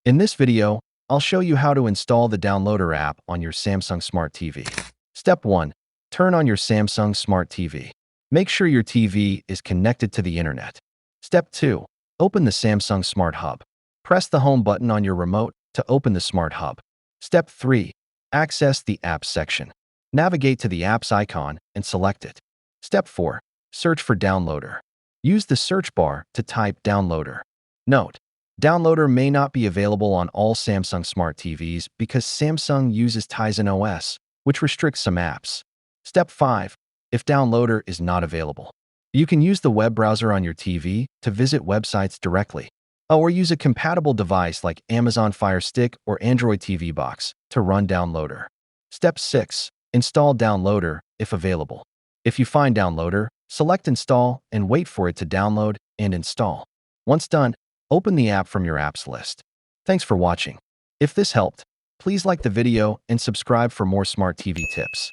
In this video, I'll show you how to install the Downloader app on your Samsung Smart TV. Step 1. Turn on your Samsung Smart TV. Make sure your TV is connected to the internet. Step 2. Open the Samsung Smart Hub. Press the Home button on your remote to open the Smart Hub. Step 3. Access the Apps section. Navigate to the Apps icon and select it. Step 4. Search for Downloader. Use the search bar to type Downloader. Note: Downloader may not be available on all Samsung Smart TVs because Samsung uses Tizen OS, which restricts some apps. Step 5. If Downloader is not available, you can use the web browser on your TV to visit websites directly, or use a compatible device like Amazon Fire Stick or Android TV Box to run Downloader. Step 6. Install Downloader if available. If you find Downloader, select Install and wait for it to download and install. Once done, open the app from your apps list. Thanks for watching. If this helped, please like the video and subscribe for more smart TV tips.